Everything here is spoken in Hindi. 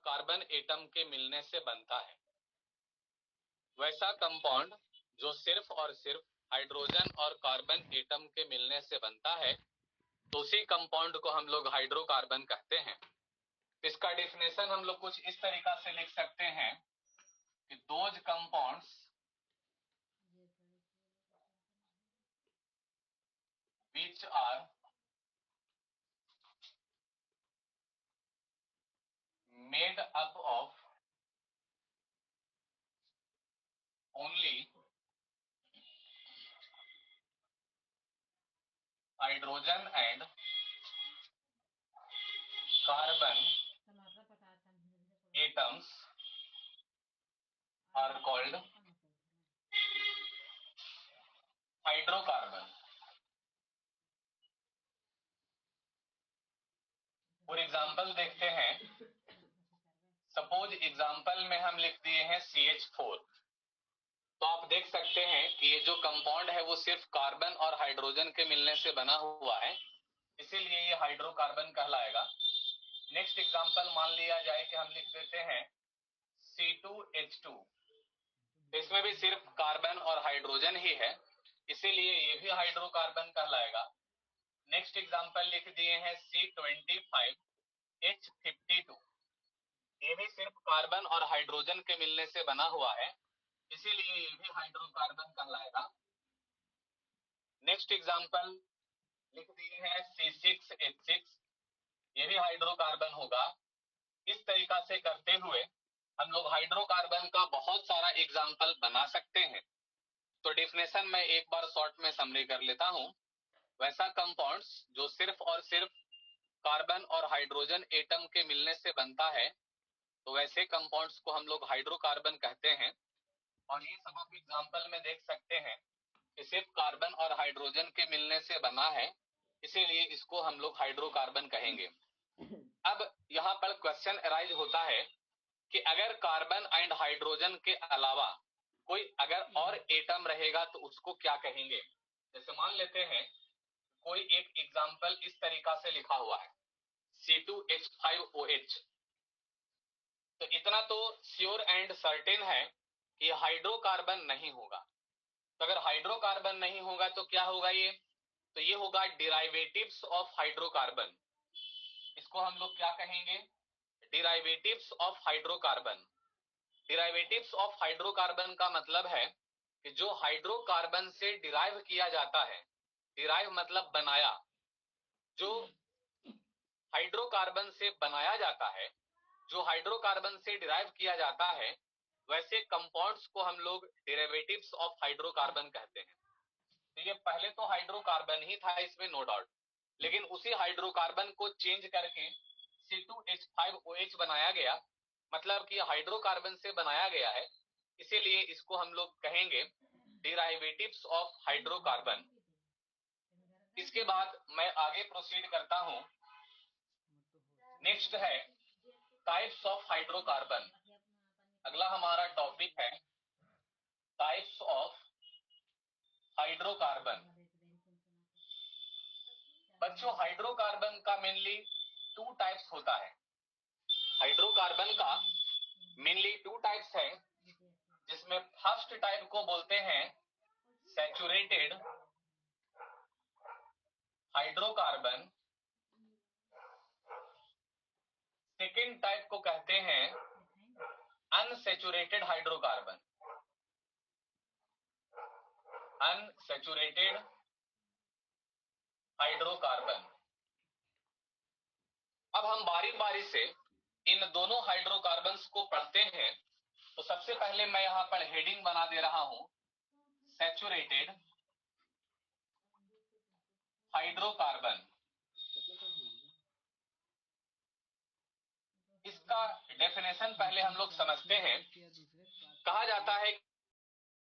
कार्बन एटम के मिलने से बनता है, वैसा कंपाउंड जो सिर्फ और सिर्फ हाइड्रोजन और कार्बन एटम के मिलने से बनता है, तो उसी कंपाउंड को हम लोग हाइड्रोकार्बन कहते हैं। इसका डेफिनेशन हम लोग कुछ इस तरीका से लिख सकते हैं कि those compounds which are made up of only hydrogen and carbon atoms are called hydrocarbon. For example देखते हैं, सपोज एग्जाम्पल में हम लिख दिए हैं CH4, तो आप देख सकते हैं कि ये जो कंपाउंड है वो सिर्फ कार्बन और हाइड्रोजन के मिलने से बना हुआ है, इसीलिए ये हाइड्रोकार्बन कहलाएगा। नेक्स्ट एग्जाम्पल मान लिया जाए कि हम लिख देते हैं C2H2, इसमें भी सिर्फ कार्बन और हाइड्रोजन ही है, इसीलिए ये भी हाइड्रोकार्बन कहलाएगा। नेक्स्ट एग्जाम्पल लिख दिए हैं C25H52, ये भी सिर्फ कार्बन और हाइड्रोजन के मिलने से बना हुआ है, इसीलिए ये भी हाइड्रोकार्बन कहलाएगा। नेक्स्ट एग्जाम्पल लिख दिए हैं C6H6, ये भी हाइड्रोकार्बन होगा। इस तरीका से करते हुए हम लोग हाइड्रोकार्बन का बहुत सारा एग्जाम्पल बना सकते हैं। तो डेफिनेशन में एक बार शॉर्ट में समरी कर लेता हूं। वैसा कंपाउंड्स जो सिर्फ और सिर्फ कार्बन और हाइड्रोजन एटम के मिलने से बनता है, तो वैसे कंपाउंड्स को हम लोग हाइड्रोकार्बन कहते हैं। और ये सब आप एग्जाम्पल में देख सकते हैं कि सिर्फ कार्बन और हाइड्रोजन के मिलने से बना है, इसीलिए इसको हम लोग हाइड्रोकार्बन कहेंगे। अब यहाँ पर क्वेश्चन अराइज होता है कि अगर कार्बन एंड हाइड्रोजन के अलावा कोई अगर और एटम रहेगा तो उसको क्या कहेंगे। जैसे मान लेते हैं कोई एक एग्जाम्पल इस तरीका से लिखा हुआ है C2H5OH, तो इतना तो श्योर एंड सर्टेन है कि हाइड्रोकार्बन नहीं होगा। तो अगर हाइड्रोकार्बन नहीं होगा तो क्या होगा ये, तो ये होगा डिराइवेटिव्स ऑफ हाइड्रोकार्बन। इसको हम लोग क्या कहेंगे, डिराइवेटिव्स ऑफ हाइड्रोकार्बन। डिराइवेटिव्स ऑफ हाइड्रोकार्बन का मतलब है कि जो हाइड्रोकार्बन से डिराइव किया जाता है, डिराइव मतलब बनाया, जो हाइड्रोकार्बन से बनाया जाता है, जो हाइड्रोकार्बन से डिराइव किया जाता है, वैसे कंपाउंड्स को हम लोग डेरिवेटिव्स ऑफ हाइड्रोकार्बन कहते हैं। तो ये पहले तो हाइड्रोकार्बन ही था, इसमें नो डाउट, लेकिन उसी हाइड्रोकार्बन को चेंज करके C2H5OH बनाया गया, मतलब कि हाइड्रोकार्बन से बनाया गया है, इसीलिए इसको हम लोग कहेंगे डेरिवेटिव्स ऑफ हाइड्रोकार्बन। इसके बाद मैं आगे प्रोसीड करता हूं। नेक्स्ट है टाइप्स ऑफ हाइड्रोकार्बन। अगला हमारा टॉपिक है टाइप्स ऑफ हाइड्रोकार्बन। बच्चों, हाइड्रोकार्बन का मेनली 2 टाइप्स होता है। हाइड्रोकार्बन का मेनली 2 टाइप्स है, जिसमें फर्स्ट टाइप को बोलते हैं सैचुरेटेड हाइड्रोकार्बन, सेकेंड टाइप को कहते हैं अनसैचुरेटेड हाइड्रोकार्बन। Unsaturated hydrocarbon. अब हम बारी बारी से इन दोनों हाइड्रोकार्बन्स को पढ़ते हैं। तो सबसे पहले मैं यहां पर हेडिंग बना दे रहा हूं, सैचुरेटेड हाइड्रोकार्बन। इसका डेफिनेशन पहले हम लोग समझते हैं। कहा जाता है